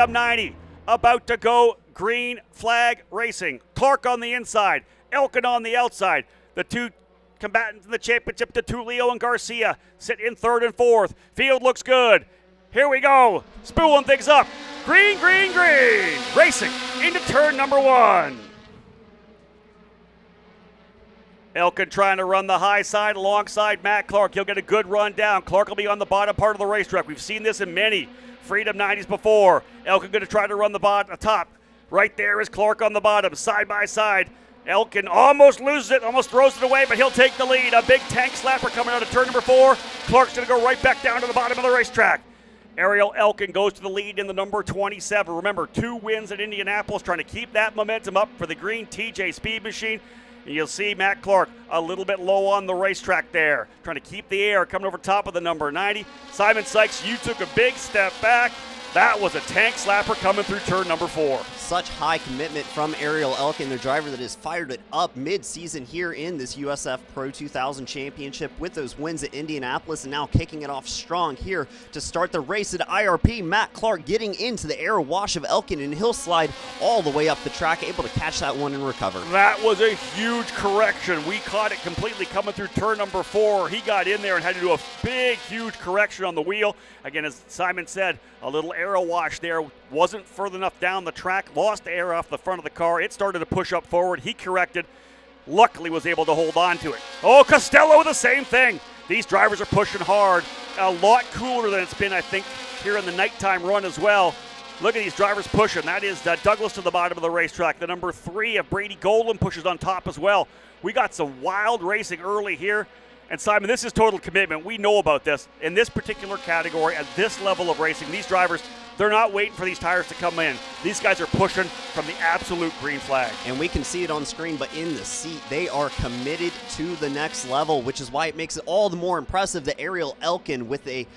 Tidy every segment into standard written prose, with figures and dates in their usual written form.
Freedom 90 about to go green flag racing. Clark on the inside, Elkin on the outside. The two combatants in the championship, DeTulio and Garcia, sit in third and fourth. Field looks good. Here we go, spooling things up. Green, green, green. Racing into turn number one. Elkin trying to run the high side alongside Matt Clark. He'll get a good run down. Clark will be on the bottom part of the racetrack. We've seen this in many Freedom 90s before. Elkin going to try to run the top. Right there is Clark on the bottom, side by side. Elkin almost loses it, almost throws it away, but he'll take the lead. A big tank slapper coming out of turn number 4. Clark's going to go right back down to the bottom of the racetrack. Ariel Elkin goes to the lead in the number 27. Remember, 2 wins at Indianapolis, trying to keep that momentum up for the green TJ Speed Machine. And you'll see Matt Clark a little bit low on the racetrack there, trying to keep the air, coming over top of the number 90. Simon Sykes, you took a big step back. That was a tank slapper coming through turn number 4. Such high commitment from Ariel Elkin, the driver that has fired it up mid-season here in this USF Pro 2000 Championship with those wins at Indianapolis, and now kicking it off strong here to start the race at IRP. Matt Clark getting into the air wash of Elkin, and he'll slide all the way up the track, able to catch that one and recover. That was a huge correction. We caught it completely coming through turn number 4. He got in there and had to do a big, huge correction on the wheel. Again, as Simon said, a little aero wash there. Wasn't further enough down the track, lost air off the front of the car. It started to push up forward. He corrected, luckily was able to hold on to it. Oh, Costello, the same thing. These drivers are pushing hard. A lot cooler than it's been, I think, here in the nighttime run as well. Look at these drivers pushing. That is Douglas to the bottom of the racetrack. The number 3 of Brady Golden pushes on top as well. We got some wild racing early here. And Simon, this is total commitment. We know about this. In this particular category, at this level of racing, these drivers, they're not waiting for these tires to come in. These guys are pushing from the absolute green flag. And we can see it on screen, but in the seat, they are committed to the next level, which is why it makes it all the more impressive that Ariel Elkin with a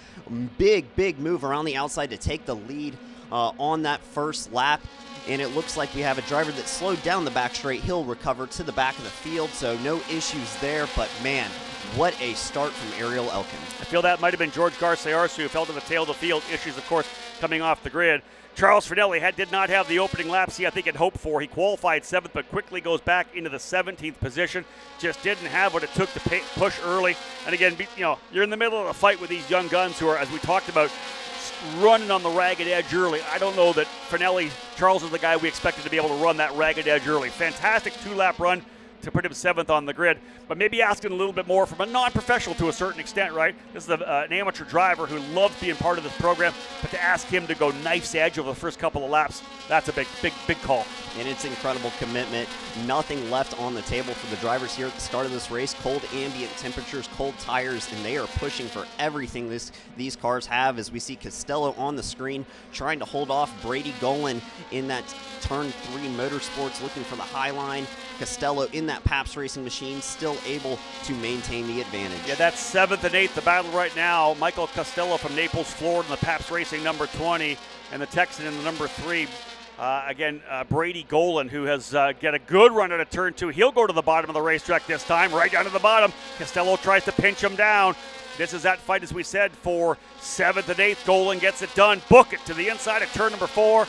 big move around the outside to take the lead on that first lap. And it looks like we have a driver that slowed down the back straight. He'll recover to the back of the field, so no issues there. But man, what a start from Ariel Elkin. I feel that might have been George Garciarsu who fell to the tail of the field. Issues, of course, coming off the grid. Charles Finelli did not have the opening laps he, I think, had hoped for. He qualified 7th, but quickly goes back into the 17th position. Just didn't have what it took to push early. And again, you're in the middle of a fight with these young guns who are, as we talked about, running on the ragged edge early. I don't know that Charles is the guy we expected to be able to run that ragged edge early. Fantastic 2-lap run to put him 7th on the grid, but maybe asking a little bit more from a non-professional to a certain extent, right? This is an amateur driver who loves being part of this program, but to ask him to go knife's edge over the first couple of laps, that's a big call. And it's incredible commitment. Nothing left on the table for the drivers here at the start of this race. Cold ambient temperatures, cold tires, and they are pushing for everything these cars have, as we see Costello on the screen trying to hold off Brady Golan in that turn 3 Motorsports, looking for the high line. Costello in that Pabst Racing machine, still able to maintain the advantage. Yeah, that's 7th and 8th, the battle right now. Michael Costello from Naples, Florida, in the Pabst Racing number 20, and the Texan in the number 3. Brady Golan, who has got a good run at a turn 2. He'll go to the bottom of the racetrack this time, right down to the bottom. Costello tries to pinch him down. This is that fight, as we said, for 7th and 8th. Golan gets it done. Book it to the inside of turn number 4.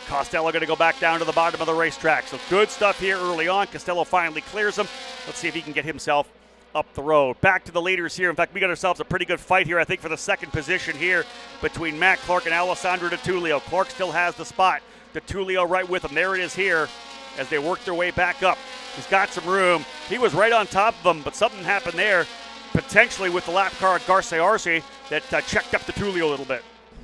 Costello going to go back down to the bottom of the racetrack. So good stuff here early on. Costello finally clears him. Let's see if he can get himself up the road. Back to the leaders here. In fact, we got ourselves a pretty good fight here, I think, for the second position here between Matt Clark and Alessandro DeTulio. Clark still has the spot. DeTulio right with him. There it is here as they work their way back up. He's got some room. He was right on top of them, but something happened there, potentially with the lap car at Garciarsi, that checked up DeTulio a little bit.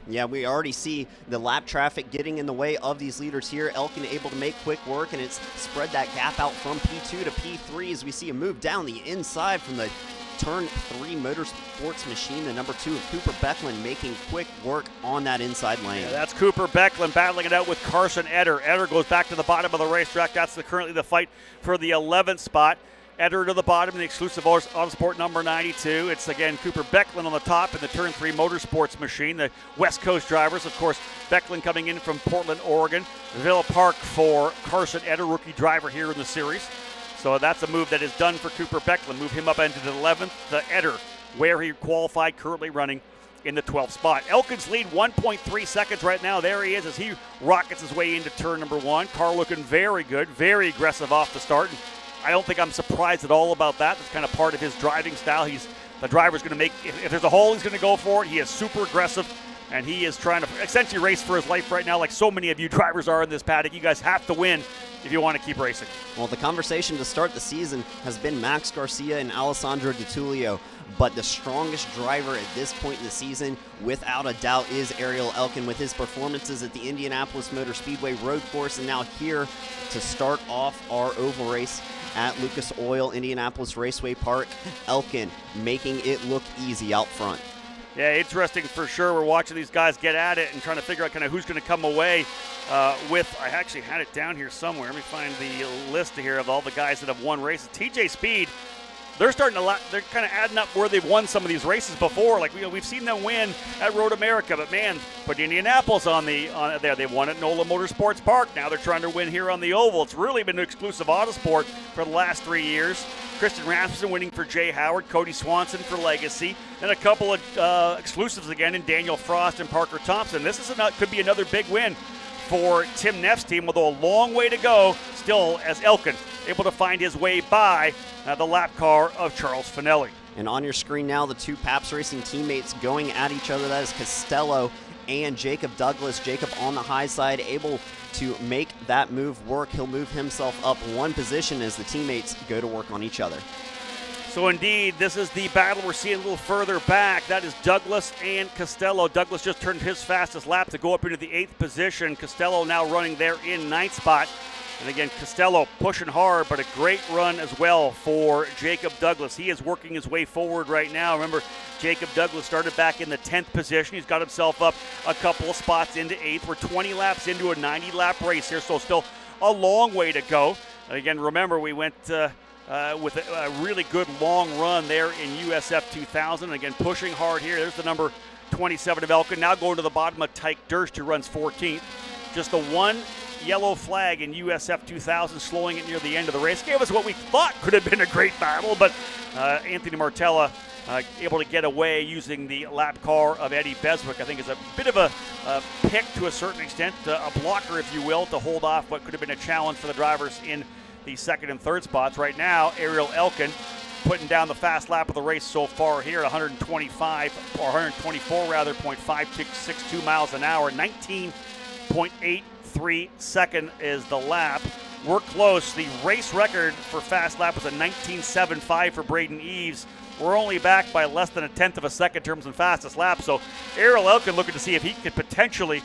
Yeah, we already see the lap traffic getting in the way of these leaders here. Elkin able to make quick work, and it's spread that gap out from P2 to P3 as we see a move down the inside from the turn 3 Motorsports machine, the number 2 of Cooper Becklin, making quick work on that inside lane. Yeah, that's Cooper Becklin battling it out with Carson Eder. Eder goes back to the bottom of the racetrack. That's currently the fight for the 11th spot. Eder to the bottom in the exclusive Autosport number 92. It's again Cooper Becklin on the top in the turn 3 Motorsports machine. The West Coast drivers, of course, Becklin coming in from Portland, Oregon. Villa Park for Carson Eder, rookie driver here in the series. So that's a move that is done for Cooper Becklin. Move him up into the 11th. The Eder, where he qualified, currently running in the 12th spot. Elkin's lead 1.3 seconds right now. There he is as he rockets his way into turn number 1. Car looking very good, very aggressive off the start. And I don't think I'm surprised at all about that. That's kind of part of his driving style. The driver's going to make, if there's a hole, he's going to go for it. He is super aggressive, and he is trying to essentially race for his life right now, like so many of you drivers are in this paddock. You guys have to win if you want to keep racing. Well, the conversation to start the season has been Max Garcia and Alessandro Di Tullio, but the strongest driver at this point in the season, without a doubt, is Ariel Elkin with his performances at the Indianapolis Motor Speedway road course, and now here to start off our oval race at Lucas Oil Indianapolis Raceway Park. Elkin making it look easy out front. Yeah, interesting for sure. We're watching these guys get at it and trying to figure out kind of who's going to come away with. I actually had it down here somewhere. Let me find the list here of all the guys that have won races. TJ Speed, they're starting to. They're kind of adding up where they've won some of these races before. Like we've seen them win at Road America, but man, put Indianapolis on there. They won at NOLA Motorsports Park. Now they're trying to win here on the oval. It's really been an exclusive Autosport for the last 3 years. Christian Rasmussen winning for Jay Howard, Cody Swanson for Legacy, and a couple of exclusives again in Daniel Frost and Parker Thompson. This could be another big win for Tim Neff's team, although a long way to go still as Elkin able to find his way by the lap car of Charles Finelli. And on your screen now, the two Pabst Racing teammates going at each other. That is Costello and Jacob Douglas. Jacob on the high side, able to make that move work. He'll move himself up one position as the teammates go to work on each other. So indeed, this is the battle we're seeing a little further back. That is Douglas and Costello. Douglas just turned his fastest lap to go up into the 8th position. Costello now running there in 9th spot. And again, Costello pushing hard, but a great run as well for Jacob Douglas. He is working his way forward right now. Remember, Jacob Douglas started back in the 10th position. He's got himself up a couple of spots into 8th. We're 20 laps into a 90-lap race here, so still a long way to go. And again, remember, we went with a really good long run there in USF 2000. Again, pushing hard here. There's the number 27 of Elkin. Now going to the bottom of Tyke Durst, who runs 14th. Just the one yellow flag in USF 2000, slowing it near the end of the race. Gave us what we thought could have been a great battle, but Anthony Martella able to get away using the lap car of Eddie Beswick. I think is a bit of a pick to a certain extent, a blocker, if you will, to hold off what could have been a challenge for the drivers in the 2nd and 3rd spots. Right now, Ariel Elkin putting down the fast lap of the race so far here at 124.562 miles an hour. 19.83 second is the lap. We're close. The race record for fast lap was a 19.75 for Braden Eves. We're only back by less than a tenth of a second in terms of fastest lap. So Ariel Elkin looking to see if he could potentially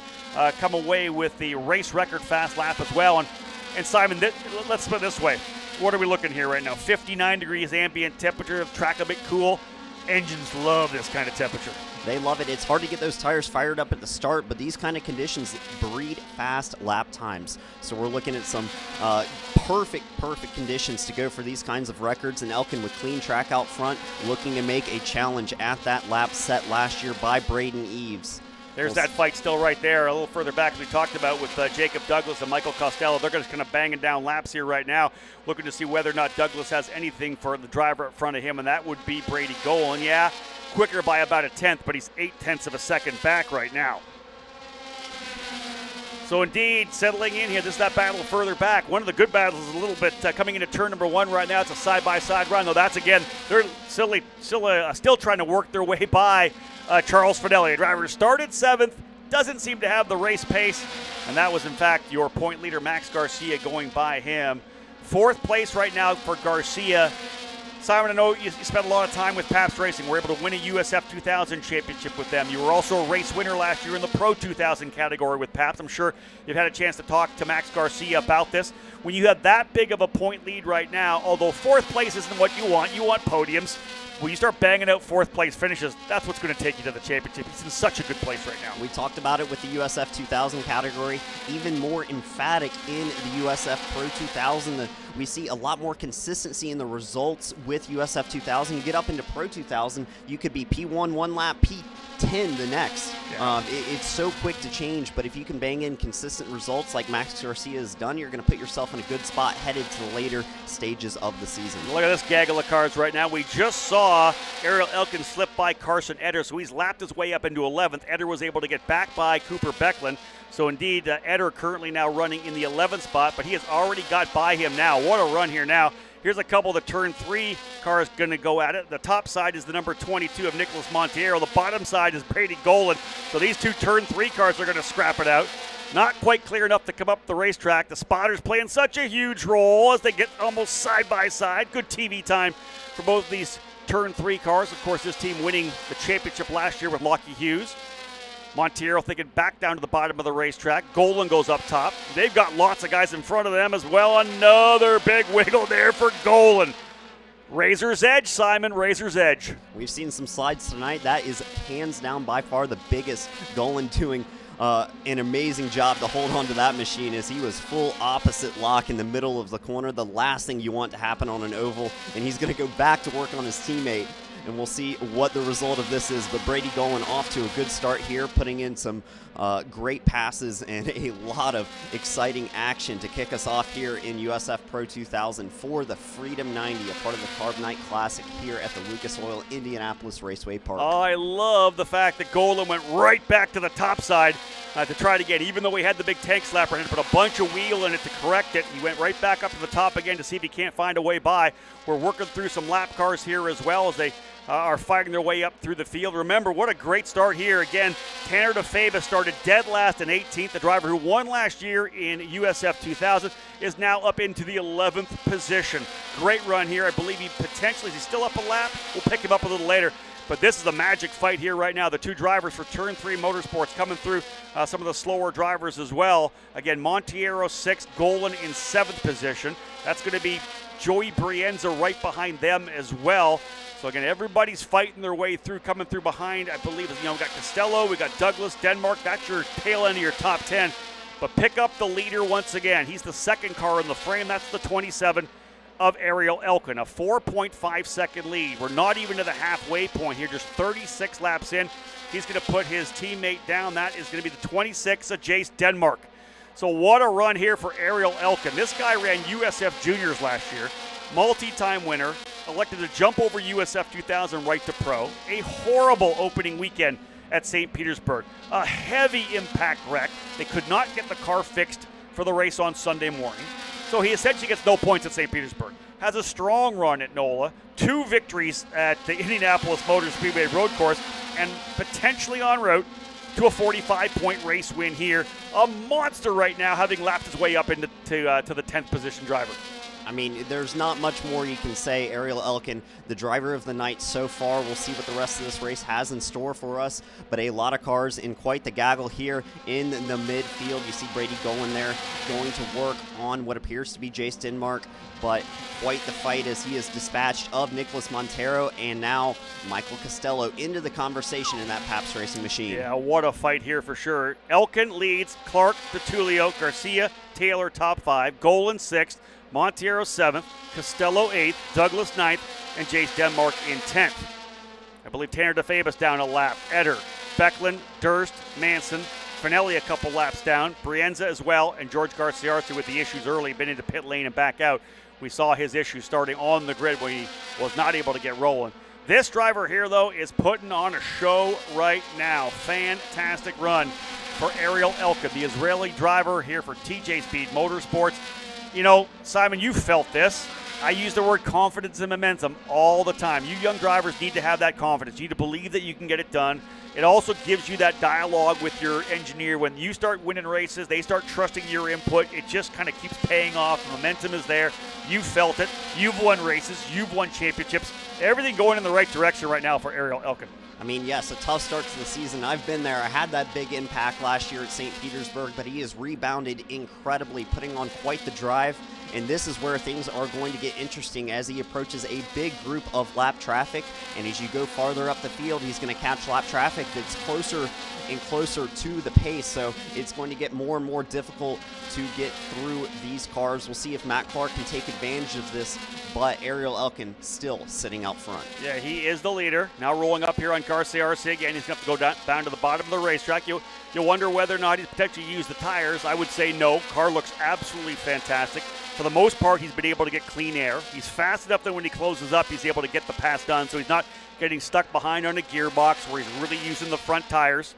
come away with the race record fast lap as well. And Simon, let's put it this way. What are we looking here right now? 59 degrees ambient temperature, track a bit cool. Engines love this kind of temperature. They love it. It's hard to get those tires fired up at the start, but these kind of conditions breed fast lap times. So we're looking at some perfect conditions to go for these kinds of records. And Elkin with clean track out front, looking to make a challenge at that lap set last year by Braden Eves. There's that fight still right there. A little further back, as we talked about with Jacob Douglas and Michael Costello. They're just kind of banging down laps here right now, looking to see whether or not Douglas has anything for the driver up front of him, and that would be Brady Golan. Yeah, quicker by about a tenth, but he's 0.8 of a second back right now. So indeed, settling in here, this is that battle further back. One of the good battles is a little bit coming into turn number 1 right now. It's a side-by-side run, though that's, again, they're still trying to work their way by Charles Finelli. A driver started 7th, doesn't seem to have the race pace, and that was, in fact, your point leader, Max Garcia, going by him. 4th place right now for Garcia. Simon, I know you spent a lot of time with Pabst Racing. We're able to win a USF 2000 championship with them. You were also a race winner last year in the Pro 2000 category with Pabst. I'm sure you've had a chance to talk to Max Garcia about this. When you have that big of a point lead right now, although 4th place isn't what you want podiums. When you start banging out 4th place finishes, that's what's going to take you to the championship. He's in such a good place right now. We talked about it with the USF 2000 category, even more emphatic in the USF Pro 2000. We see a lot more consistency in the results with USF 2000. You get up into Pro 2000, you could be P1 one lap, P10 10 the next. Yeah. It's so quick to change, but if you can bang in consistent results like Max Garcia has done, you're going to put yourself in a good spot headed to the later stages of the season. Look at this gaggle of cars right now. We just saw Ariel Elkin slip by Carson Eder, so he's lapped his way up into 11th. Eder was able to get back by Cooper Becklin. So indeed, Eder currently now running in the 11th spot, but he has already got by him now. What a run here now. Here's a couple of the turn 3 cars going to go at it. The top side is the number 22 of Nicholas Monteiro. The bottom side is Brady Golan. So these two turn 3 cars are going to scrap it out. Not quite clear enough to come up the racetrack. The spotters playing such a huge role as they get almost side by side. Good TV time for both these turn 3 cars. Of course, this team winning the championship last year with Lockie Hughes. Monteiro thinking back down to the bottom of the racetrack. Golan goes up top. They've got lots of guys in front of them as well. Another big wiggle there for Golan. Razor's edge, Simon, razor's edge. We've seen some slides tonight. That is hands down by far the biggest. Golan doing an amazing job to hold on to that machine as he was full opposite lock in the middle of the corner. The last thing you want to happen on an oval, and he's going to go back to work on his teammate. And we'll see what the result of this is. But Brady Golan off to a good start here, putting in some great passes and a lot of exciting action to kick us off here in USF Pro 2000 for the Freedom 90, a part of the Carb Night Classic here at the Lucas Oil Indianapolis Raceway Park. Oh, I love the fact that Golan went right back to the top side to try to get, even though he had the big tank slapper and put a bunch of wheel in it to correct it. He went right back up to the top again to see if he can't find a way by. We're working through some lap cars here as well as they are fighting their way up through the field. Remember, what a great start here. Again, Tanner DeFeva started dead last in 18th. The driver who won last year in USF 2000 is now up into the 11th position. Great run here. I believe he potentially, is he still up a lap? We'll pick him up a little later. But this is a magic fight here right now. The two drivers for Turn 3 Motorsports coming through some of the slower drivers as well. Again, Monteiro 6th, Golan in 7th position. That's going to be Joey Brienza right behind them as well. So again, everybody's fighting their way through, coming through behind. I believe, we got Costello, we got Douglas, Denmark. That's your tail end of your top 10. But pick up the leader once again. He's the second car in the frame. That's the 27 of Ariel Elkin, a 4.5 second lead. We're not even to the halfway point here, just 36 laps in. He's going to put his teammate down. That is going to be the 26 of Jace Denmark. So what a run here for Ariel Elkin. This guy ran USF Juniors last year, multi-time winner, elected to jump over USF 2000 right to pro. A horrible opening weekend at St. Petersburg. A heavy impact wreck. They could not get the car fixed for the race on Sunday morning. So he essentially gets no points at St. Petersburg. Has a strong run at NOLA, 2 victories at the Indianapolis Motor Speedway Road Course, and potentially en route to a 45-point race win here. A monster right now, having lapped his way up into to the 10th position driver. I mean, there's not much more you can say. Ariel Elkin, the driver of the night so far. We'll see what the rest of this race has in store for us. But a lot of cars in quite the gaggle here in the midfield. You see Brady Golan there going to work on what appears to be Jace Denmark. But quite the fight as he is dispatched of Nicholas Monteiro and now Michael Costello into the conversation in that Pabst Racing machine. Yeah, what a fight here for sure. Elkin leads, Clark, DeTulio, Garcia, Taylor top 5, Golan 6th, Monteiro 7th, Costello 8th, Douglas 9th, and Jace Denmark in 10th. I believe Tanner DeFabus down a lap. Eder, Becklin, Durst, Manson, Finelli a couple laps down, Brienza as well, and George Garciarci with the issues early, been into pit lane and back out. We saw his issues starting on the grid when he was not able to get rolling. This driver here, though, is putting on a show right now. Fantastic run for Ariel Elkin, the Israeli driver here for TJ Speed Motorsports. You know, Simon, you felt this. I use the word confidence and momentum all the time. You young drivers need to have that confidence. You need to believe that you can get it done. It also gives you that dialogue with your engineer. When you start winning races, they start trusting your input. It just kind of keeps paying off. The momentum is there. You felt it. You've won races. You've won championships. Everything going in the right direction right now for Ariel Elkin. I mean, yes, a tough start to the season. I've been there. I had that big impact last year at St. Petersburg, but he has rebounded incredibly, putting on quite the drive. And this is where things are going to get interesting as he approaches a big group of lap traffic. And as you go farther up the field, he's going to catch lap traffic that's closer and closer to the pace. So it's going to get more and more difficult to get through these cars. We'll see if Matt Clark can take advantage of this, but Ariel Elkin still sitting out front. Yeah, he is the leader. Now rolling up here on Garcia RC again. He's going to have to go down to the bottom of the racetrack. You wonder whether or not he's potentially used the tires. I would say no. Car looks absolutely fantastic. For the most part, he's been able to get clean air. He's fast enough that when he closes up, he's able to get the pass done, so he's not getting stuck behind on a gearbox where he's really using the front tires.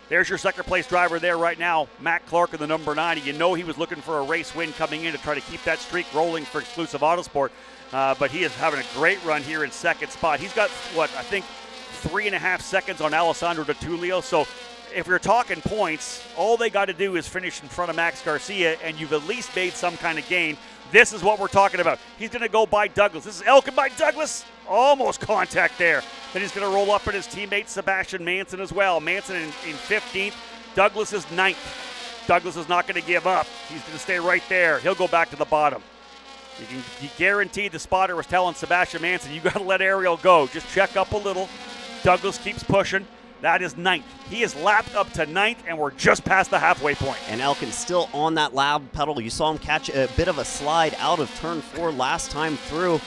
There's your second place driver there right now, Matt Clark in the number 90. You know he was looking for a race win coming in to try to keep that streak rolling for Exclusive Autosport. But he is having a great run here in second spot. He's got, I think 3.5 seconds on Alessandro Di Tullio. So if you're talking points, all they got to do is finish in front of Max Garcia, and you've at least made some kind of gain. This is what we're talking about. He's going to go by Douglas. This is Elkin by Douglas. Almost contact there. Then he's going to roll up at his teammate Sebastian Manson as well. Manson in 15th. Douglas is 9th. Douglas is not going to give up. He's going to stay right there. He'll go back to the bottom. You guaranteed the spotter was telling Sebastian Manson, you got to let Ariel go. Just check up a little. Douglas keeps pushing. That is 9th. He is lapped up to 9th, and we're just past the halfway point. And Elkin's still on that loud pedal. You saw him catch a bit of a slide out of turn 4 last time through.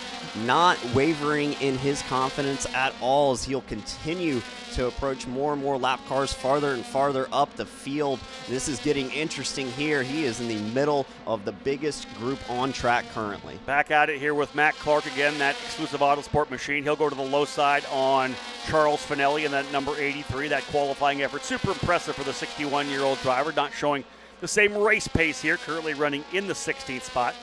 Not wavering in his confidence at all as he'll continue to approach more and more lap cars farther and farther up the field. This is getting interesting here. He is in the middle of the biggest group on track currently. Back at it here with Matt Clark again, that Exclusive Autosport machine. He'll go to the low side on Charles Finelli in that number 83, that qualifying effort. Super impressive for the 61-year-old driver, not showing the same race pace here, currently running in the 16th spot.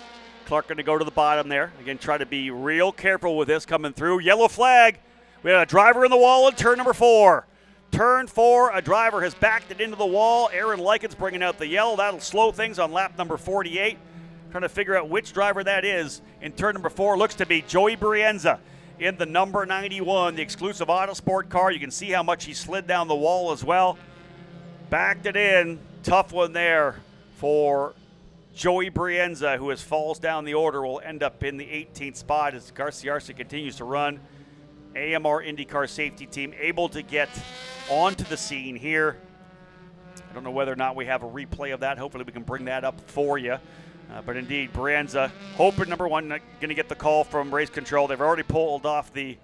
Clark going to go to the bottom there. Again, try to be real careful with this coming through. Yellow flag. We had a driver in the wall in turn number 4. Turn 4, a driver has backed it into the wall. Aaron Likens bringing out the yellow. That'll slow things on lap number 48. Trying to figure out which driver that is in turn number 4. Looks to be Joey Brienza in the number 91, the Exclusive Autosport car. You can see how much he slid down the wall as well. Backed it in. Tough one there for Joey Brienza, who as falls down the order, will end up in the 18th spot as Garcia continues to run. AMR IndyCar safety team able to get onto the scene here. I don't know whether or not we have a replay of that. Hopefully we can bring that up for you. But indeed, Brienza, hoping number 1, going to get the call from race control. They've already pulled off the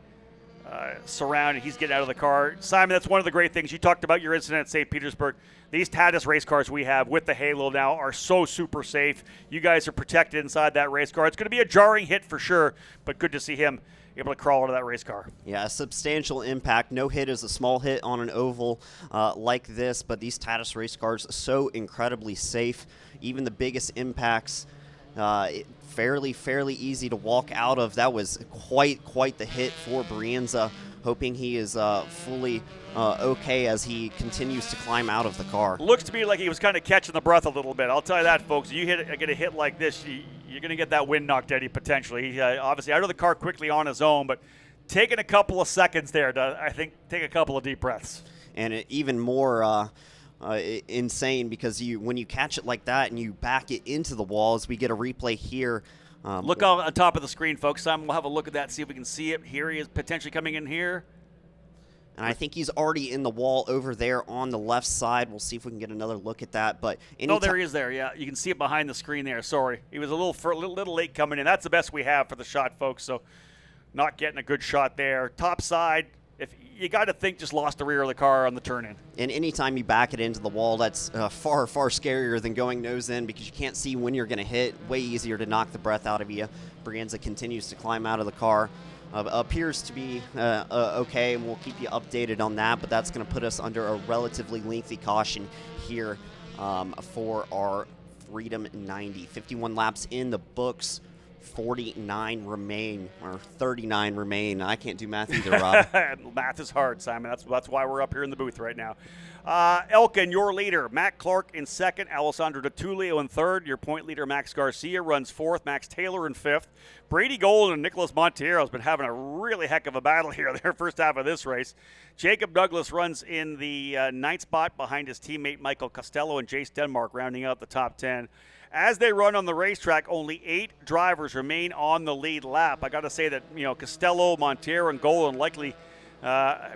surround, and he's getting out of the car. Simon, that's one of the great things. You talked about your incident at St. Petersburg. These Tatis race cars we have with the Halo now are so super safe. You guys are protected inside that race car. It's going to be a jarring hit for sure, but good to see him able to crawl out of that race car. Yeah, a substantial impact. No hit is a small hit on an oval like this, but these Tatis race cars are so incredibly safe. Even the biggest impacts, fairly easy to walk out of. That was quite the hit for Brienza. Hoping he is fully okay as he continues to climb out of the car. Looks to me like he was kind of catching the breath a little bit. I'll tell you that, folks. You get a hit like this, you're going to get that wind knocked out of you potentially. He obviously out of the car quickly on his own, but taking a couple of seconds there to, I think, take a couple of deep breaths. And even more insane because when you catch it like that and you back it into the wall, as we get a replay here. Look on top of the screen, folks. Simon, we'll have a look at that, see if we can see it. Here he is potentially coming in here. And I think he's already in the wall over there on the left side. We'll see if we can get another look at that. But there he is there, yeah. You can see it behind the screen there. Sorry. He was a little late coming in. That's the best we have for the shot, folks. So not getting a good shot there. Top side, if you got to think, just lost the rear of the car on the turn-in. And anytime you back it into the wall, that's far scarier than going nose in because you can't see when you're going to hit. Way easier to knock the breath out of you. Brienza continues to climb out of the car. Appears to be okay, and we'll keep you updated on that, but that's going to put us under a relatively lengthy caution here for our Freedom 90. 51 laps in the books. 49 remain, or 39 remain. I can't do math either, Rob. Math is hard, Simon. That's why we're up here in the booth right now. Elkin, your leader. Matt Clark in second. Alessandro Di Tullio in third. Your point leader, Max Garcia, runs fourth. Max Taylor in fifth. Brady Gold and Nicholas Monteiro has been having a really heck of a battle here their first half of this race. Jacob Douglas runs in the ninth spot behind his teammate Michael Costello and Jace Denmark rounding out the top 10. As they run on the racetrack, only 8 drivers remain on the lead lap. I got to say that, Costello, Monteiro, and Golan likely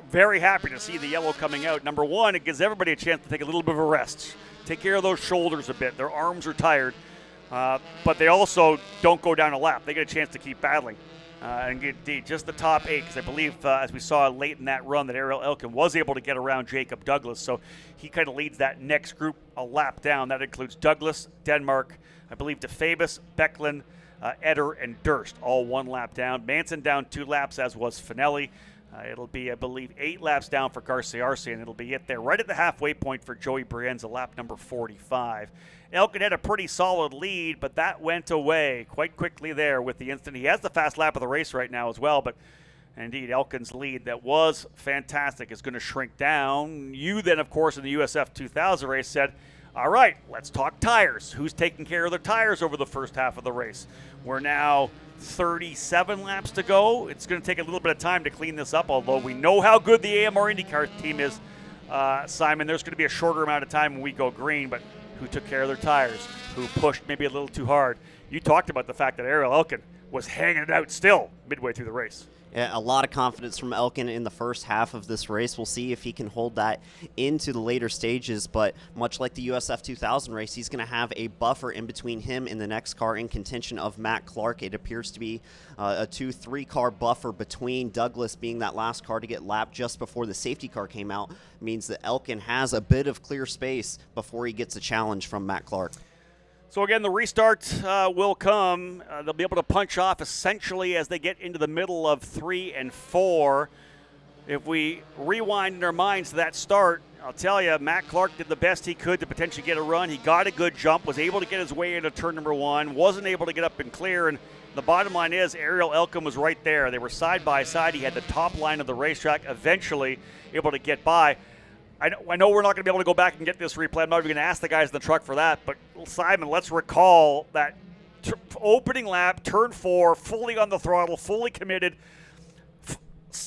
very happy to see the yellow coming out. Number one, it gives everybody a chance to take a little bit of a rest. Take care of those shoulders a bit. Their arms are tired, but they also don't go down a lap. They get a chance to keep battling. And indeed, just the top 8, because I believe, as we saw late in that run, that Ariel Elkin was able to get around Jacob Douglas. So he kind of leads that next group a lap down. That includes Douglas, Denmark, I believe DeFabus, Becklin, Eder, and Durst, all 1 lap down. Manson down 2 laps, as was Finelli. It'll be, I believe, 8 laps down for Garciarci, and it'll be it there right at the halfway point for Joey Brienza, lap number 45. Elkin had a pretty solid lead, but that went away quite quickly there with the instant. He has the fast lap of the race right now as well, but indeed, Elkin's lead that was fantastic is going to shrink down. You then, of course, in the USF 2000 race said, all right, let's talk tires. Who's taking care of their tires over the first half of the race? We're now 37 laps to go. It's going to take a little bit of time to clean this up, although we know how good the AMR IndyCar team is, Simon. There's going to be a shorter amount of time when we go green, but who took care of their tires? Who pushed maybe a little too hard? You talked about the fact that Ariel Elkin was hanging it out still midway through the race. Yeah, a lot of confidence from Elkin in the first half of this race. We'll see if he can hold that into the later stages, but much like the USF 2000 race, he's going to have a buffer in between him and the next car in contention of Matt Clark. It appears to be a 2-3 car buffer between Douglas being that last car to get lapped just before the safety car came out. It means that Elkin has a bit of clear space before he gets a challenge from Matt Clark. So again, the restart will come. They'll be able to punch off essentially as they get into the middle of 3 and 4. If we rewind in our minds to that start, I'll tell you, Matt Clark did the best he could to potentially get a run. He got a good jump, was able to get his way into turn number 1, wasn't able to get up and clear, and the bottom line is Ariel Elkin was right there. They were side by side. He had the top line of the racetrack, eventually able to get by. I know we're not going to be able to go back and get this replay. I'm not even going to ask the guys in the truck for that. But, Simon, let's recall that opening lap, turn 4, fully on the throttle, fully committed,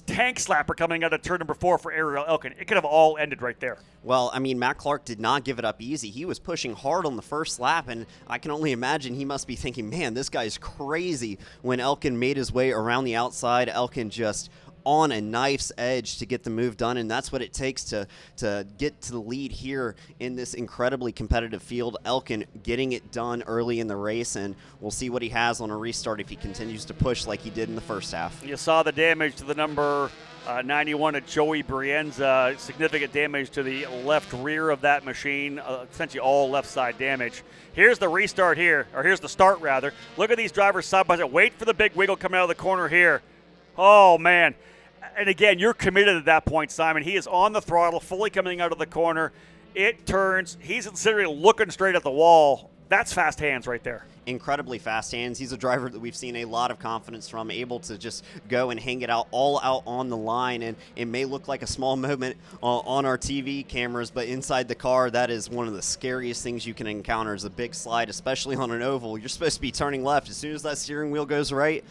tank slapper coming out of turn number 4 for Ariel Elkin. It could have all ended right there. Well, I mean, Matt Clark did not give it up easy. He was pushing hard on the first lap, and I can only imagine he must be thinking, man, this guy's crazy. When Elkin made his way around the outside, Elkin just on a knife's edge to get the move done, and that's what it takes to get to the lead here in this incredibly competitive field. Elkin getting it done early in the race, and we'll see what he has on a restart if he continues to push like he did in the first half. You saw the damage to the number 91 at Joey Brienza, significant damage to the left rear of that machine, essentially all left side damage. Here's the restart here, or here's the start rather. Look at these drivers side by side. Wait for the big wiggle coming out of the corner here. Oh, man. And again, you're committed at that point, Simon. He is on the throttle, fully coming out of the corner. It turns. He's considering looking straight at the wall. That's fast hands right there. Incredibly fast hands. He's a driver that we've seen a lot of confidence from, able to just go and hang it out all out on the line. And it may look like a small moment on our TV cameras, but inside the car, that is one of the scariest things you can encounter is a big slide, especially on an oval. You're supposed to be turning left. As soon as that steering wheel goes right,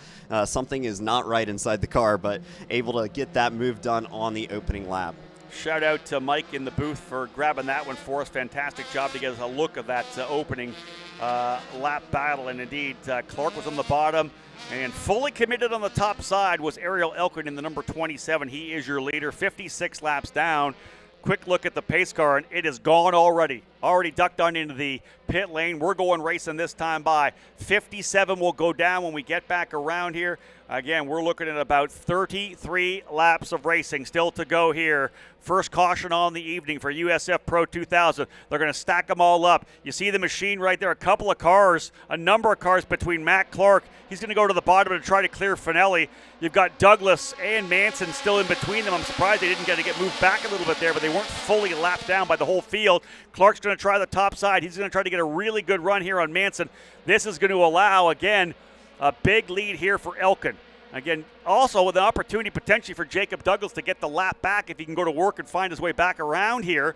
something is not right inside the car, but able to get that move done on the opening lap. Shout out to Mike in the booth for grabbing that one for us. Fantastic job to get us a look of that opening lap battle. And indeed, Clark was on the bottom, and fully committed on the top side was Ariel Elkin in the number 27. He is your leader, 56 laps down. Quick look at the pace car, and it is gone already. Already ducked on into the pit lane. We're going racing this time by. 57 will go down when we get back around here. Again, we're looking at about 33 laps of racing still to go here. First caution on the evening for USF Pro 2000. They're going to stack them all up. You see the machine right there, a couple of cars, a number of cars between Matt Clark. He's going to go to the bottom to try to clear Finelli. You've got Douglas and Manson still in between them. I'm surprised they didn't get to get moved back a little bit there, but they weren't fully lapped down by the whole field. Clark's going to try the top side. He's going to try to get a really good run here on Manson. This is going to allow, again, a big lead here for Elkin. Again, also with an opportunity potentially for Jacob Douglas to get the lap back if he can go to work and find his way back around here.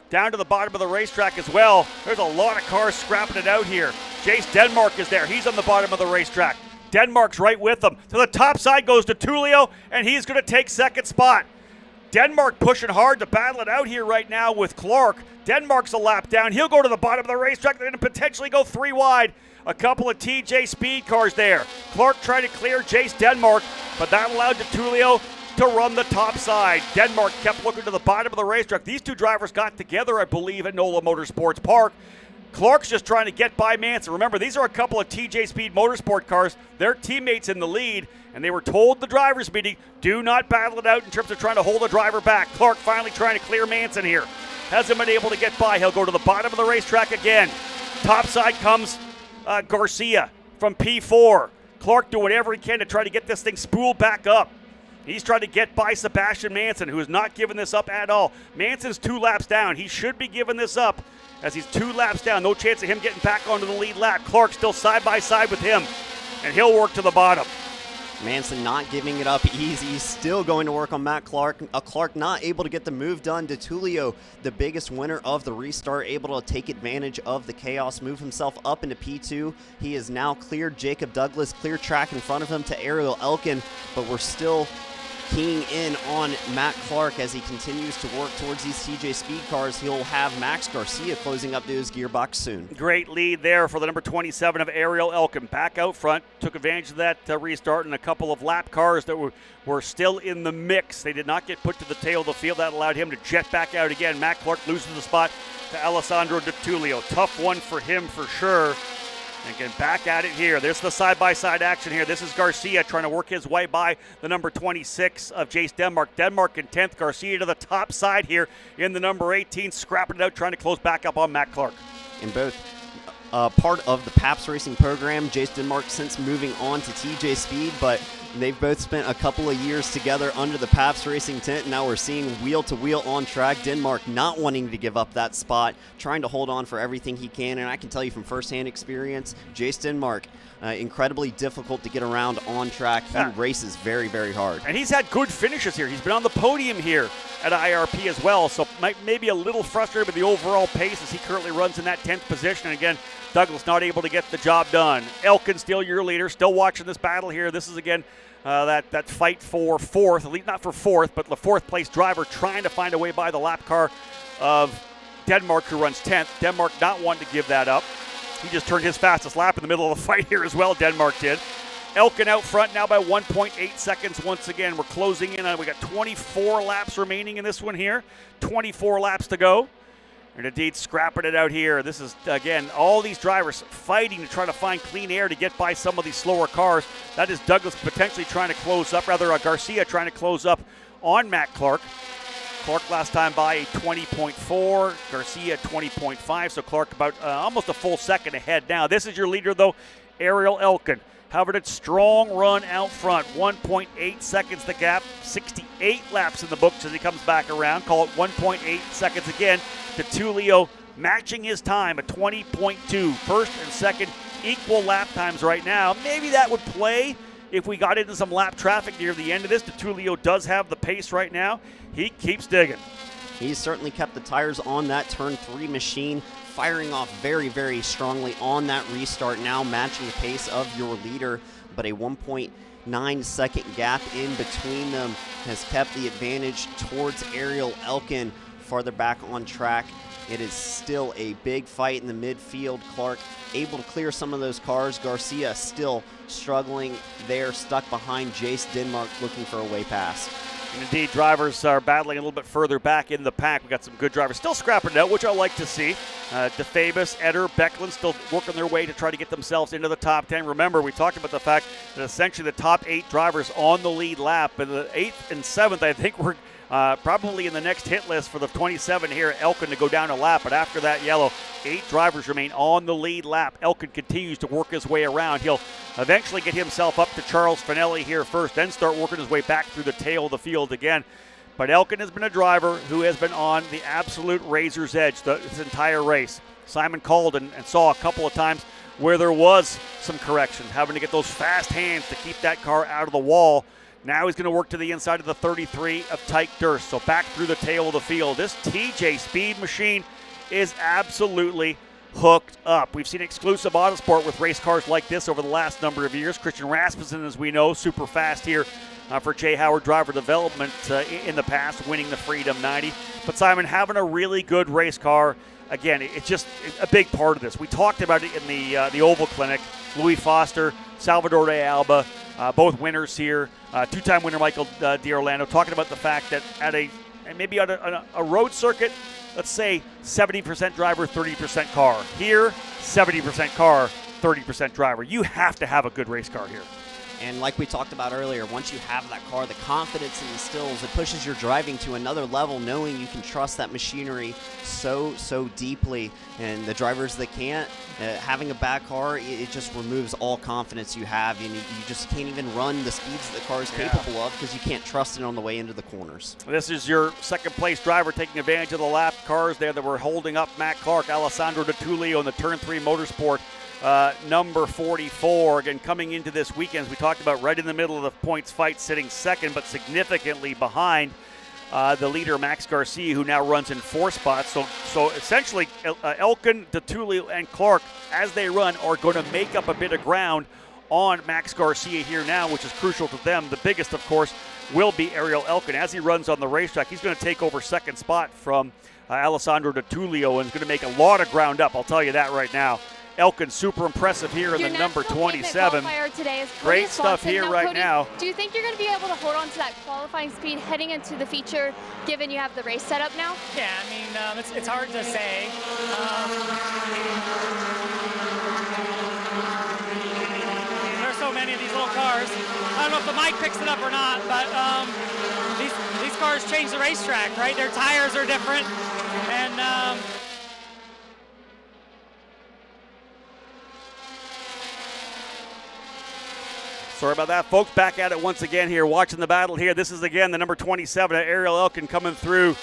Down to the bottom of the racetrack as well. There's a lot of cars scrapping it out here. Jace Denmark is there. He's on the bottom of the racetrack. Denmark's right with them. To the top side goes to Tullio, and he's going to take second spot. Denmark pushing hard to battle it out here right now with Clark. Denmark's a lap down. He'll go to the bottom of the racetrack. They're going to potentially go 3 wide. A couple of TJ speed cars there. Clark trying to clear Jace Denmark, but that allowed Tullio to run the top side. Denmark kept looking to the bottom of the racetrack. These two drivers got together, I believe, at NOLA Motorsports Park. Clark's just trying to get by Manson. Remember, these are a couple of TJ Speed Motorsport cars. They're teammates in the lead, and they were told the drivers' meeting, do not battle it out in terms of trying to hold the driver back. Clark finally trying to clear Manson here. Hasn't been able to get by. He'll go to the bottom of the racetrack again. Top side comes Garcia from P4. Clark doing whatever he can to try to get this thing spooled back up. He's trying to get by Sebastian Manson, who has not given this up at all. Manson's 2 laps down. He should be giving this up as he's 2 laps down. No chance of him getting back onto the lead lap. Clark still side by side with him, and he'll work to the bottom. Manson not giving it up easy. He's still going to work on Matt Clark. Clark not able to get the move done. DeTulio, the biggest winner of the restart, able to take advantage of the chaos, move himself up into P2. He is now cleared Jacob Douglas, clear track in front of him to Ariel Elkin, but we're still keying in on Matt Clark as he continues to work towards these TJ Speed cars. He'll have Max Garcia closing up to his gearbox soon. Great lead there for the number 27 of Ariel Elkin. Back out front, took advantage of that restart and a couple of lap cars that were still in the mix. They did not get put to the tail of the field. That allowed him to jet back out again. Matt Clark loses the spot to Alessandro DeTulio. Tough one for him for sure. And again, back at it here. There's the side-by-side action here. This is Garcia trying to work his way by the number 26 of Jace Denmark. Denmark in 10th. Garcia to the top side here in the number 18. Scrapping it out, trying to close back up on Matt Clark. In both part of the Paps Racing program, Jace Denmark since moving on to TJ Speed, but they've both spent a couple of years together under the Paps Racing tent. Now we're seeing wheel-to-wheel on track. Denmark not wanting to give up that spot, trying to hold on for everything he can. And I can tell you from firsthand experience, Jace Denmark, incredibly difficult to get around on track. He races very, very hard. And he's had good finishes here. He's been on the podium here at IRP as well, so maybe a little frustrated with the overall pace as he currently runs in that 10th position. And again, Douglas not able to get the job done. Elkin still your leader, still watching this battle here. This is again that fight for fourth, at least not for fourth, but the fourth place driver trying to find a way by the lap car of Denmark, who runs 10th. Denmark not wanting to give that up. He just turned his fastest lap in the middle of the fight here as well, Denmark did. Elkin out front now by 1.8 seconds once again. We're closing in on, we got 24 laps remaining in this one here. 24 laps to go. And indeed, scrapping it out here. This is, again, all these drivers fighting to try to find clean air to get by some of these slower cars. That is Douglas potentially trying to close up, rather Garcia trying to close up on Matt Clark. Clark last time by a 20.4, Garcia 20.5, so Clark about almost a full second ahead now. This is your leader, though, Ariel Elkin. Having a strong run out front, 1.8 seconds the gap, 68 laps in the books as he comes back around. Call it 1.8 seconds again. DeTulio matching his time at 20.2. First and second equal lap times right now. Maybe that would play if we got into some lap traffic near the end of this. DeTulio does have the pace right now. He keeps digging. He's certainly kept the tires on that turn 3 machine, firing off very, very strongly on that restart, now matching the pace of your leader, but a 1.9 second gap in between them has kept the advantage towards Ariel Elkin farther back on track. It is still a big fight in the midfield. Clark able to clear some of those cars. Garcia still struggling there, stuck behind Jace Denmark, looking for a way past. And indeed, drivers are battling a little bit further back in the pack. We've got some good drivers still scrapping it out, which I like to see. DeFabus, Eder, Becklin still working their way to try to get themselves into the top 10. Remember, we talked about the fact that essentially the top 8 drivers on the lead lap, but the 8th and 7th, I think, were probably in the next hit list for the 27 here, Elkin to go down a lap. But after that yellow, 8 drivers remain on the lead lap. Elkin continues to work his way around. He'll eventually get himself up to Charles Finelli here first, then start working his way back through the tail of the field again. But Elkin has been a driver who has been on the absolute razor's edge this entire race. Simon called and saw a couple of times where there was some correction, having to get those fast hands to keep that car out of the wall. Now he's going to work to the inside of the 33 of Tyke Durst, so back through the tail of the field. This TJ Speed machine is absolutely hooked up. We've seen exclusive autosport with race cars like this over the last number of years. Christian Rasmussen, as we know, super fast here for Jay Howard Driver Development in the past, winning the Freedom 90. But Simon, having a really good race car, again, it's just a big part of this. We talked about it in the Oval Clinic. Louis Foster, Salvador de Alba, both winners here. Two-time winner Michael D'Orlando talking about the fact that at maybe on a road circuit, let's say 70% driver, 30% car. Here, 70% car, 30% driver. You have to have a good race car here. And like we talked about earlier, once you have that car, the confidence it instills, it pushes your driving to another level, knowing you can trust that machinery so deeply. And the drivers that can't, having a bad car, it just removes all confidence you have. And you just can't even run the speeds that the car is capable of because you can't trust it on the way into the corners. This is your second place driver taking advantage of the lap cars there that were holding up Matt Clark, Alessandro DiTullio in the Turn 3 Motorsport. Number 44, again, coming into this weekend, as we talked about, right in the middle of the points fight, sitting second, but significantly behind the leader, Max Garcia, who now runs in 4 spots. So essentially, Elkin, DiTullio, and Clark, as they run, are going to make up a bit of ground on Max Garcia here now, which is crucial to them. The biggest, of course, will be Ariel Elkin. As he runs on the racetrack, he's going to take over second spot from Alessandro DiTullio and is going to make a lot of ground up. I'll tell you that right now. Elkin super impressive here in the number 27. Great stuff here right now. Do you think you're going to be able to hold on to that qualifying speed heading into the feature, given you have the race set up now? Yeah, I mean, it's hard to say. There's so many of these little cars. I don't know if the mic picks it up or not, but these cars change the racetrack, right? Their tires are different, and sorry about that, folks. Back at it once again here, watching the battle here. This is, again, the number 27, Ariel Elkin, coming through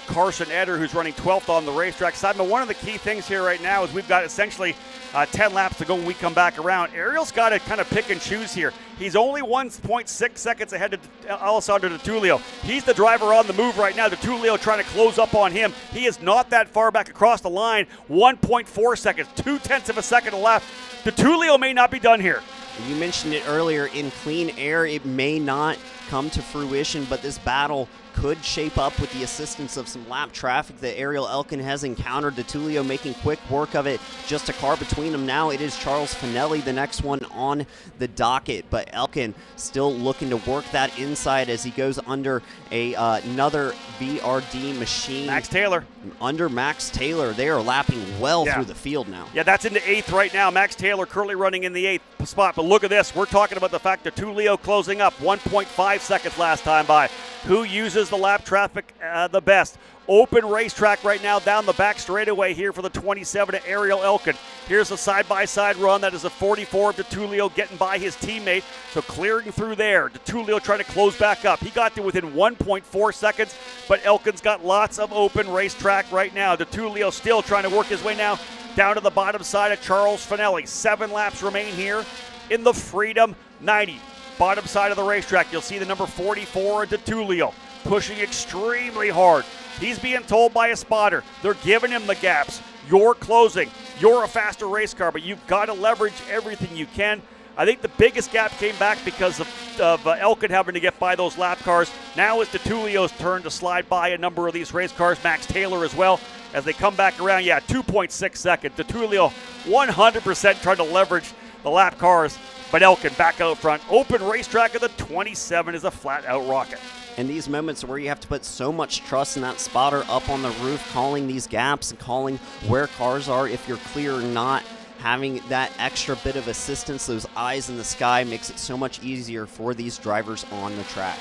Carson Eder, who's running 12th on the racetrack side. But one of the key things here right now is we've got essentially 10 laps to go when we come back around. Ariel's got to kind of pick and choose here. He's only 1.6 seconds ahead of Alessandro DiTullio. He's the driver on the move right now. DiTullio trying to close up on him. He is not that far back across the line. 1.4 seconds, 0.2 of a second left. DiTullio may not be done here. You mentioned it earlier, in clean air, it may not come to fruition, but this battle could shape up with the assistance of some lap traffic that Ariel Elkin has encountered. DiTullio making quick work of it. Just a car between them now. It is Charles Finelli, the next one on the docket, but Elkin still looking to work that inside as he goes under another VRD machine. Max Taylor. Under Max Taylor. They are lapping well through the field now. Yeah, that's into 8th right now. Max Taylor currently running in the 8th spot, but look at this. We're talking about the fact that DiTullio closing up 1.5 seconds last time by. Who uses the lap traffic the best? Open racetrack right now down the back straightaway here for the 27 to Ariel Elkin. Here's a side-by-side run. That is a 44 of DiTullio getting by his teammate. So clearing through there. DiTullio trying to close back up. He got to within 1.4 seconds, but Elkin's got lots of open racetrack right now. DiTullio still trying to work his way now down to the bottom side of Charles Finelli. 7 laps remain here in the Freedom 90. Bottom side of the racetrack, you'll see the number 44, DiTullio, pushing extremely hard. He's being told by a spotter, they're giving him the gaps. You're closing. You're a faster race car, but you've got to leverage everything you can. I think the biggest gap came back because of Elkin having to get by those lap cars. Now it's DiTullio's turn to slide by a number of these race cars. Max Taylor as well, as they come back around. Yeah, 2.6 seconds. DiTullio 100% trying to leverage the lap cars. But Elkin back out front. Open racetrack of the 27 is a flat-out rocket. And these moments where you have to put so much trust in that spotter up on the roof, calling these gaps and calling where cars are, if you're clear or not, having that extra bit of assistance, those eyes in the sky, makes it so much easier for these drivers on the track.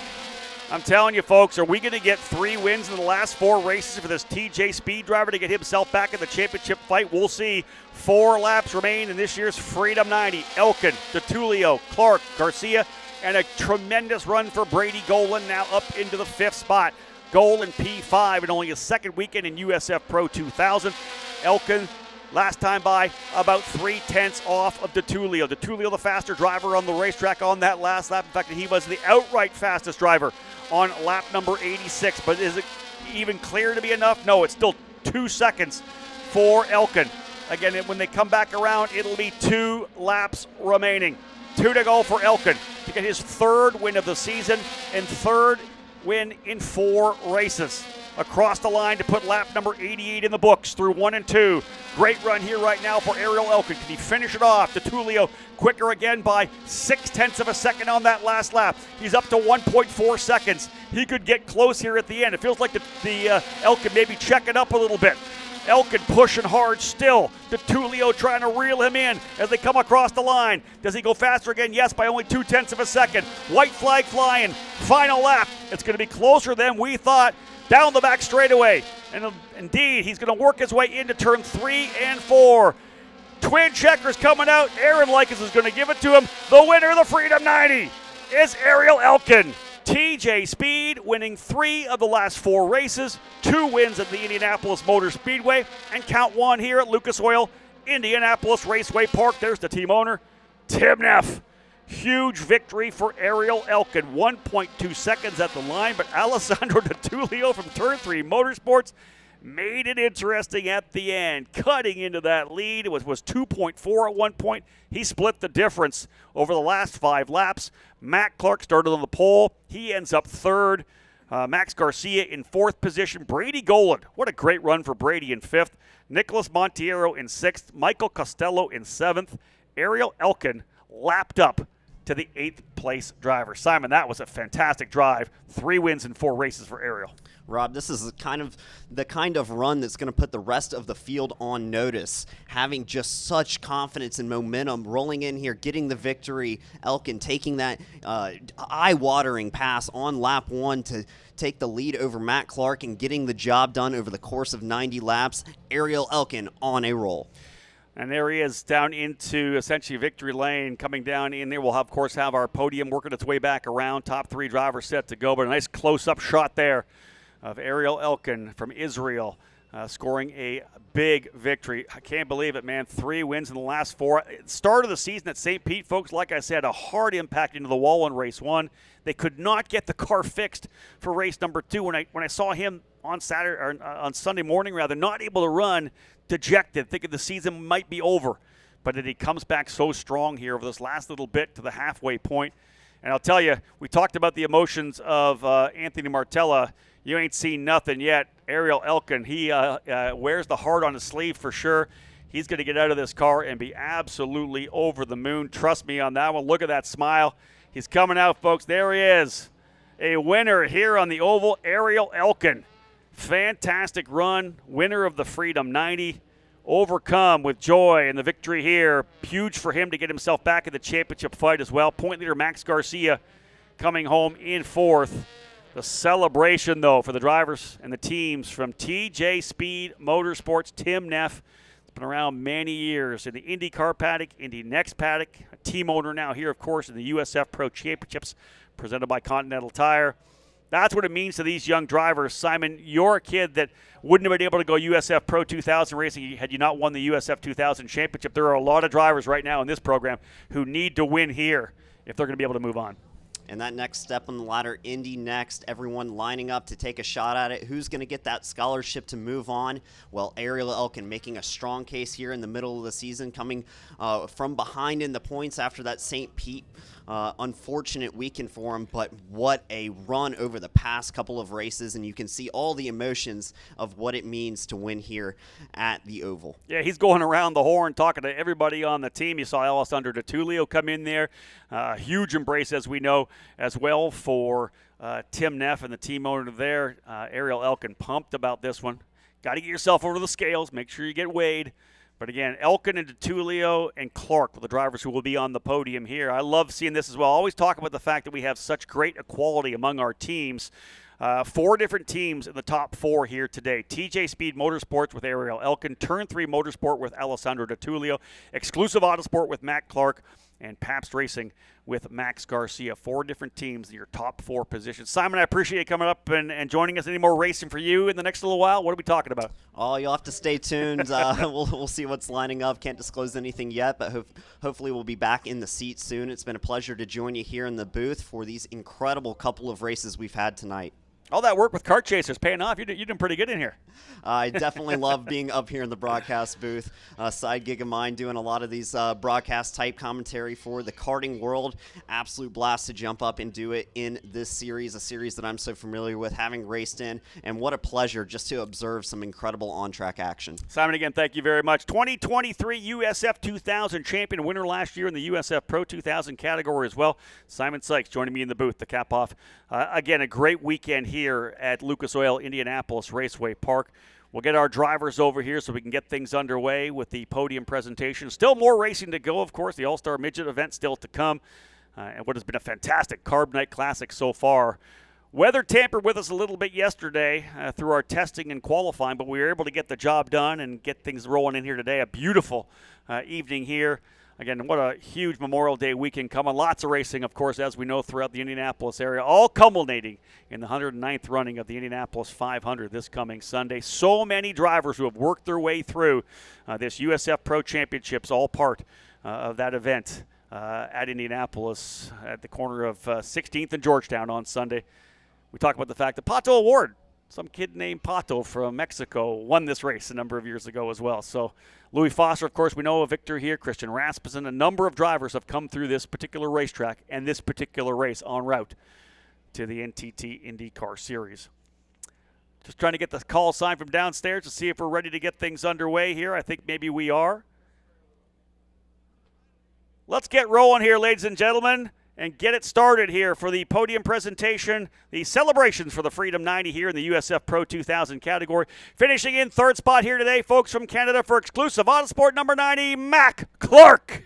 I'm telling you, folks, are we going to get 3 wins in the last 4 races for this TJ Speed driver to get himself back in the championship fight? We'll see. 4 laps remain in this year's Freedom 90. Elkin, DiTullio, Clark, Garcia, and a tremendous run for Brady Golan now up into the 5th spot. Golan P5 and only his 2nd weekend in USF Pro 2000. Elkin last time by about 0.3 off of DiTullio. DiTullio the faster driver on the racetrack on that last lap. In fact, he was the outright fastest driver on lap number 86. But is it even clear to be enough? No, it's still 2 seconds for Elkin. Again, when they come back around, it'll be 2 laps remaining. 2 to go for Elkin to get his 3rd win of the season and 3rd win in 4 races. Across the line to put lap number 88 in the books through 1 and 2. Great run here right now for Ariel Elkin. Can he finish it off? DiTullio quicker again by 0.6 of a second on that last lap. He's up to 1.4 seconds. he could get close here at the end. It feels like the Elkin maybe checking up a little bit. Elkin pushing hard still. DeTulio trying to reel him in as they come across the line. Does he go faster again? Yes, by only 0.2 of a second. White flag flying. Final lap. It's going to be closer than we thought. Down the back straightaway. And indeed, he's going to work his way into turn 3 and 4. Twin checkers coming out. Aaron Likens is going to give it to him. The winner of the Freedom 90 is Ariel Elkin. TJ Speed winning 3 of the last 4 races, 2 wins at the Indianapolis Motor Speedway, and count 1 here at Lucas Oil, Indianapolis Raceway Park. There's the team owner, Tim Neff. Huge victory for Ariel Elkin, 1.2 seconds at the line, but Alessandro DeTulio from Turn 3 Motorsports made it interesting at the end, cutting into that lead. It was 2.4 at one point. He split the difference over the last 5 laps. Matt Clark started on the pole. He ends up 3rd. Max Garcia in 4th position. Brady Goland, what a great run for Brady in 5th. Nicholas Montiero in 6th. Michael Costello in 7th. Ariel Elkin lapped up to the 8th place driver. Simon, that was a fantastic drive. 3 wins in 4 races for Ariel. Rob, this is the kind of run that's going to put the rest of the field on notice. Having just such confidence and momentum, rolling in here, getting the victory. Elkin taking that eye-watering pass on lap 1 to take the lead over Matt Clark and getting the job done over the course of 90 laps. Ariel Elkin on a roll. And there he is down into essentially victory lane, coming down in there. We'll, of course, have our podium working its way back around. Top 3 drivers set to go, but a nice close-up shot there of Ariel Elkin from Israel, scoring a big victory. I can't believe it, man. 3 wins in the last 4. Start of the season at St. Pete, folks, like I said, a hard impact into the wall in race 1. They could not get the car fixed for race number 2. When I saw him on Saturday or on Sunday morning, rather, not able to run, dejected, thinking the season might be over. But he comes back so strong here over this last little bit to the halfway point. And I'll tell you, we talked about the emotions of Anthony Martella. You ain't seen nothing yet. Ariel Elkin, he wears the heart on his sleeve for sure. He's going to get out of this car and be absolutely over the moon. Trust me on that one. Look at that smile. He's coming out, folks. There he is. A winner here on the oval, Ariel Elkin. Fantastic run. Winner of the Freedom 90. Overcome with joy and the victory here. Huge for him to get himself back in the championship fight as well. Point leader Max Garcia coming home in 4th. The celebration, though, for the drivers and the teams from TJ Speed Motorsports, Tim Neff. It's been around many years in the IndyCar paddock, Indy Next paddock, a team owner now here, of course, in the USF Pro Championships presented by Continental Tire. That's what it means to these young drivers. Simon, you're a kid that wouldn't have been able to go USF Pro 2000 racing had you not won the USF 2000 championship. There are a lot of drivers right now in this program who need to win here if they're going to be able to move on. And that next step on the ladder, Indy Next, everyone lining up to take a shot at it. Who's going to get that scholarship to move on? Well, Ariel Elkin making a strong case here in the middle of the season, coming from behind in the points after that St. Pete unfortunate weekend for him, but what a run over the past couple of races, and you can see all the emotions of what it means to win here at the Oval. Yeah, he's going around the horn talking to everybody on the team. You saw Alessandro DeTulio come in there. Huge embrace, as we know, as well for Tim Neff and the team owner there. Ariel Elkin pumped about this one. Got to get yourself over the scales. Make sure you get weighed. But again, Elkin and DeTulio and Clark, the drivers who will be on the podium here. I love seeing this as well. I always talk about the fact that we have such great equality among our teams. 4 different teams in the top 4 here today. TJ Speed Motorsports with Ariel Elkin, Turn 3 Motorsport with Alessandro DeTulio, Exclusive Autosport with Matt Clark, and Pabst Racing with Max Garcia. 4 different teams in your top 4 positions. Simon, I appreciate you coming up and joining us. Any more racing for you in the next little while? What are we talking about? Oh, you'll have to stay tuned. We'll see what's lining up. Can't disclose anything yet, but hopefully we'll be back in the seat soon. It's been a pleasure to join you here in the booth for these incredible couple of races we've had tonight. All that work with kart chasers paying off. You're doing pretty good in here. I definitely love being up here in the broadcast booth. Side gig of mine, doing a lot of these broadcast type commentary for the karting world. Absolute blast to jump up and do it in this series, a series that I'm so familiar with, having raced in. And what a pleasure just to observe some incredible on-track action. Simon, again, thank you very much. 2023 USF 2000 champion, winner last year in the USF Pro 2000 category as well. Simon Sykes joining me in the booth to cap off. Again, a great weekend here at Lucas Oil Indianapolis Raceway Park. We'll get our drivers over here so we can get things underway with the podium presentation. Still more racing to go, of course. The All-Star Midget event still to come. And what has been a fantastic Carb Night Classic so far. Weather tampered with us a little bit yesterday through our testing and qualifying, but we were able to get the job done and get things rolling in here today. A beautiful evening here. Again, what a huge Memorial Day weekend coming. Lots of racing, of course, as we know, throughout the Indianapolis area, all culminating in the 109th running of the Indianapolis 500 this coming Sunday. So many drivers who have worked their way through this USF Pro Championships, all part of that event at Indianapolis at the corner of 16th and Georgetown on Sunday. We talk about the fact that Pato Award, some kid named Pato from Mexico, won this race a number of years ago as well. So Louis Foster, of course, we know a victor here. Christian Rasmussen, a number of drivers have come through this particular racetrack and this particular race en route to the NTT IndyCar Series. Just trying to get the call sign from downstairs to see if we're ready to get things underway here. I think maybe we are. Let's get rolling here, ladies and gentlemen, and get it started here for the podium presentation, the celebrations for the Freedom 90 here in the USF Pro 2000 category. Finishing in third spot here today, folks from Canada for exclusive Autosport number 90, Mac Clark.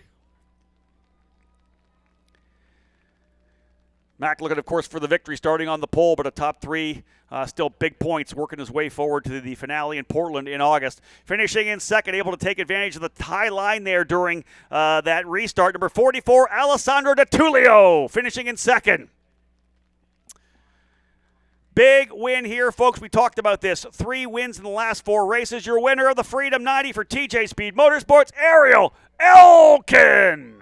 Mac looking, of course, for the victory, starting on the pole, but a top three, still big points, working his way forward to the finale in Portland in August. Finishing in second, able to take advantage of the tie line there during that restart. Number 44, Alessandro Di Tullio, finishing in second. Big win here, folks. We talked about this. 3 wins in the last 4 races. Your winner of the Freedom 90 for TJ Speed Motorsports, Ariel Elkin.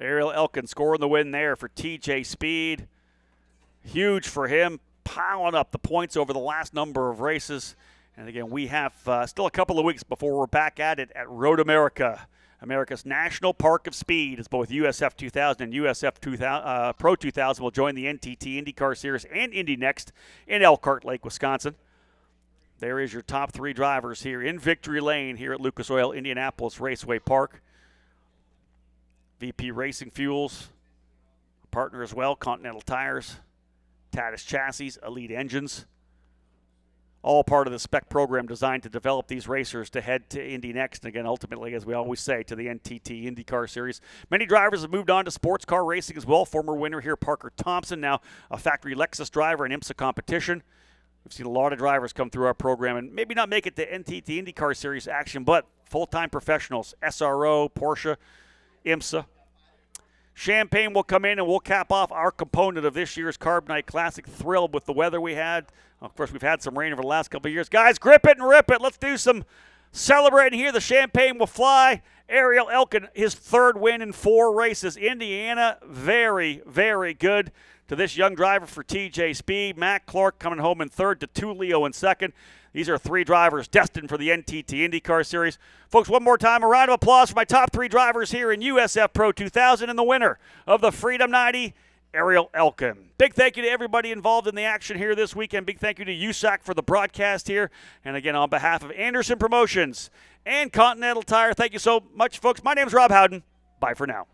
Ariel Elkin scoring the win there for TJ Speed. Huge for him, piling up the points over the last number of races. And again, we have still a couple of weeks before we're back at it at Road America, America's National Park of Speed, as both USF 2000 and USF Pro 2000 will join the NTT IndyCar Series and Indy Next in Elkhart Lake, Wisconsin. There is your top 3 drivers here in Victory Lane here at Lucas Oil Indianapolis Raceway Park. VP Racing Fuels, a partner as well, Continental Tires, Tatis Chassis, Elite Engines. All part of the spec program designed to develop these racers to head to Indy Next. And again, ultimately, as we always say, to the NTT IndyCar Series. Many drivers have moved on to sports car racing as well. Former winner here, Parker Thompson, now a factory Lexus driver in IMSA competition. We've seen a lot of drivers come through our program and maybe not make it to NTT IndyCar Series action, but full-time professionals, SRO, Porsche, IMSA. Champagne will come in and we'll cap off our component of this year's Carb Night Classic. Thrilled with the weather we had. Of course, we've had some rain over the last couple of years. Guys, grip it and rip it. Let's do some celebrating here. The champagne will fly. Ariel Elkin, his 3rd win in 4 races. Indiana, very, very good to this young driver for TJ Speed. Mac Clark coming home in 3rd, Di Tullio in 2nd. These are 3 drivers destined for the NTT IndyCar Series. Folks, one more time, a round of applause for my top 3 drivers here in USF Pro 2000 and the winner of the Freedom 90, Ariel Elkin. Big thank you to everybody involved in the action here this weekend. Big thank you to USAC for the broadcast here. And again, on behalf of Anderson Promotions and Continental Tire, thank you so much, folks. My name is Rob Howden. Bye for now.